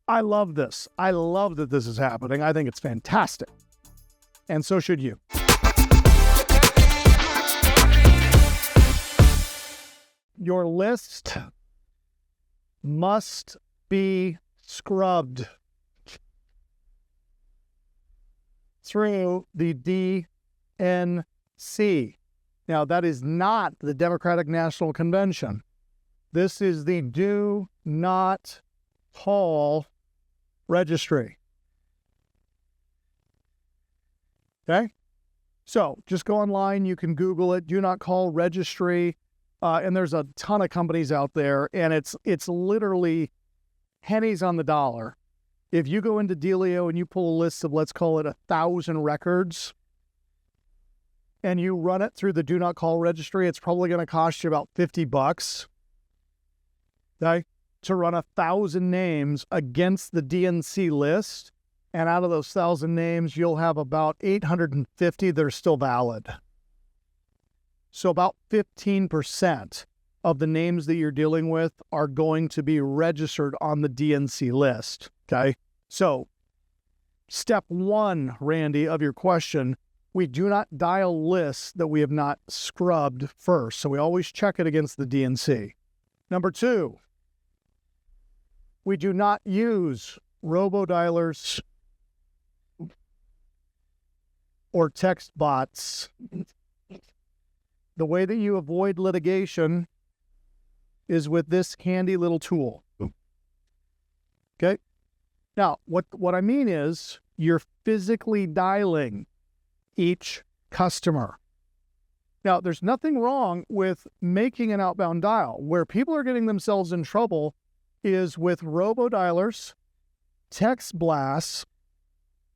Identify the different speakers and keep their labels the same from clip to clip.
Speaker 1: I love this. I love that this is happening. I think it's fantastic. And so should you. Your list must be scrubbed through the DNC. Now, that is not the Democratic National Convention. This is the Do Not Call registry. Okay? So just go online. You can Google it. Do Not Call registry. And there's a ton of companies out there, and it's literally pennies on the dollar. If you go into Dealio and you pull a list of, let's call it 1,000 records, and you run it through the Do Not Call registry, it's probably going to cost you about $50. Okay? To run 1,000 names against the DNC list, and out of those 1,000 names, you'll have about 850 that are still valid. So about 15% of the names that you're dealing with are going to be registered on the DNC list, okay? So step one, Randy, of your question, we do not dial lists that we have not scrubbed first. So we always check it against the DNC. Number two, we do not use robo-dialers or text bots. The way that you avoid litigation is with this handy little tool. Okay? Now, what I mean is you're physically dialing each customer. Now, there's nothing wrong with making an outbound dial. Where people are getting themselves in trouble is with robo-dialers, text blasts,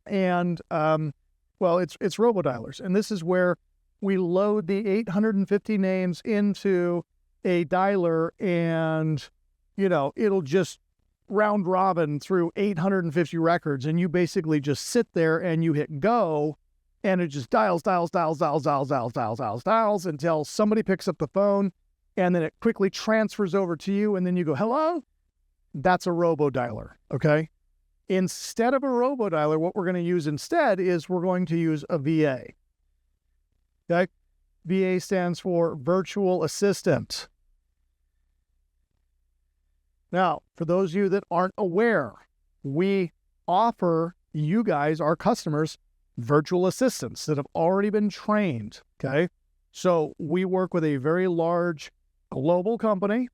Speaker 1: and, it's robo-dialers. And this is where we load the 850 names into a dialer and, it'll just round robin through 850 records. And you basically just sit there and you hit go, and it just dials until somebody picks up the phone, and then it quickly transfers over to you, and then you go, hello? That's a robo-dialer, okay? Instead of a robo-dialer, what we're going to use instead is we're going to use a VA. Okay? VA stands for Virtual Assistant. Now, for those of you that aren't aware, we offer you guys, our customers, virtual assistants that have already been trained, okay? So we work with a very large global company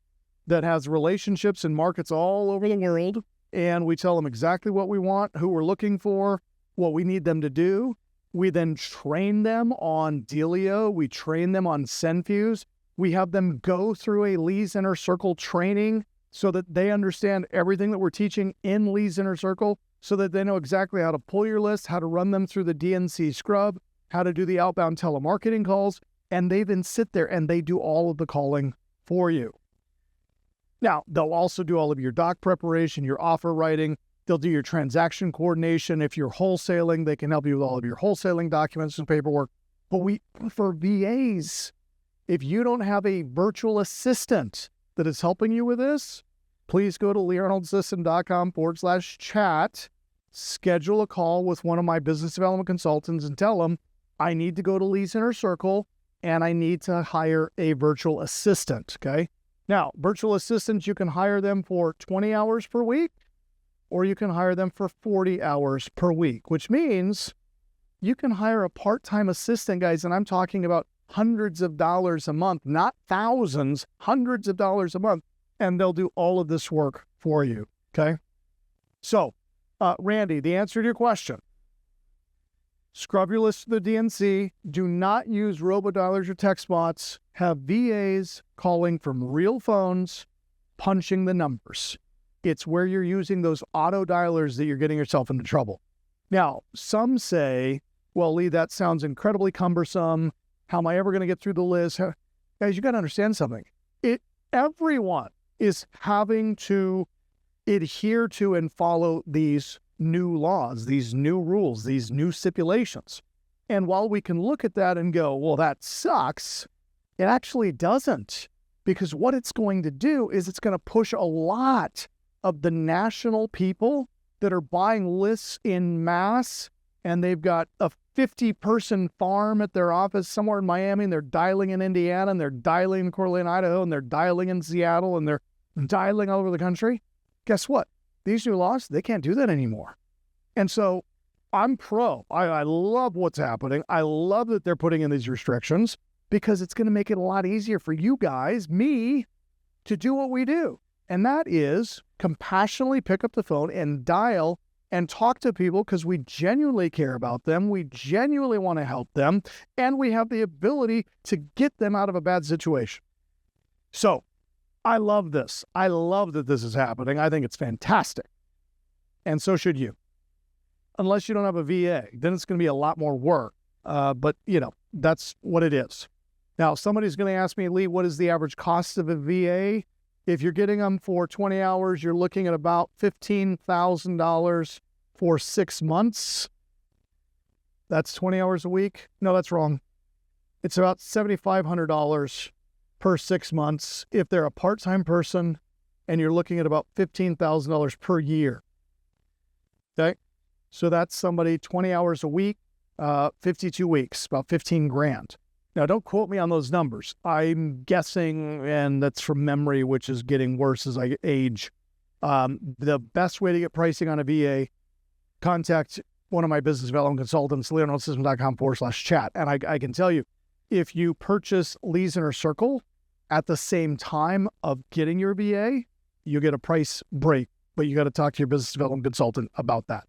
Speaker 1: that has relationships in markets all over the world, and we tell them exactly what we want, who we're looking for, what we need them to do. We then train them on Dealio. We train them on Senfuse. We have them go through a Lee's Inner Circle training so that they understand everything that we're teaching in Lee's Inner Circle, so that they know exactly how to pull your list, how to run them through the DNC scrub, how to do the outbound telemarketing calls, and they then sit there and they do all of the calling for you. Now, they'll also do all of your doc preparation, your offer writing. They'll do your transaction coordination. If you're wholesaling, they can help you with all of your wholesaling documents and paperwork. But for VAs, if you don't have a virtual assistant that is helping you with this, please go to leearnoldsystem.com/chat, schedule a call with one of my business development consultants and tell them, I need to go to Lee's Inner Circle and I need to hire a virtual assistant, okay? Now, virtual assistants, you can hire them for 20 hours per week, or you can hire them for 40 hours per week, which means you can hire a part-time assistant, guys, and I'm talking about hundreds of dollars a month, not thousands, hundreds of dollars a month, and they'll do all of this work for you, okay? So, Randy, the answer to your question, scrub your list to the DNC, do not use robo-dialers or text bots, have VAs calling from real phones, punching the numbers. It's where you're using those auto dialers that you're getting yourself into trouble. Now, some say, well, Lee, that sounds incredibly cumbersome. How am I ever going to get through the list? Guys, you got to understand something. Everyone is having to adhere to and follow these new laws, these new rules, these new stipulations. And while we can look at that and go, well, that sucks, it actually doesn't. Because what it's going to do is it's going to push a lot of the national people that are buying lists in mass, and they've got a 50-person farm at their office somewhere in Miami, and they're dialing in Indiana, and they're dialing in Coeur d'Alene, Idaho, and they're dialing in Seattle, and they're dialing all over the country. Guess what? These new laws, they can't do that anymore. And so I'm pro. I love what's happening. I love that they're putting in these restrictions because it's going to make it a lot easier for you guys, me, to do what we do. And that is compassionately pick up the phone and dial and talk to people because we genuinely care about them. We genuinely want to help them. And we have the ability to get them out of a bad situation. So I love this. I love that this is happening. I think it's fantastic. And so should you. Unless you don't have a VA, then it's going to be a lot more work. But, that's what it is. Now, somebody's going to ask me, Lee, what is the average cost of a VA? If you're getting them for 20 hours, you're looking at about $15,000 for 6 months. That's 20 hours a week. No, that's wrong. It's about $7,500 per 6 months if they're a part-time person, and you're looking at about $15,000 per year. Okay? So that's somebody 20 hours a week, 52 weeks, about 15 grand. Now, don't quote me on those numbers. I'm guessing, and that's from memory, which is getting worse as I age. The best way to get pricing on a VA, contact one of my business development consultants, leonardosystems.com/chat. And I can tell you, if you purchase Lee's Inner Circle at the same time of getting your VA, you get a price break, but you got to talk to your business development consultant about that.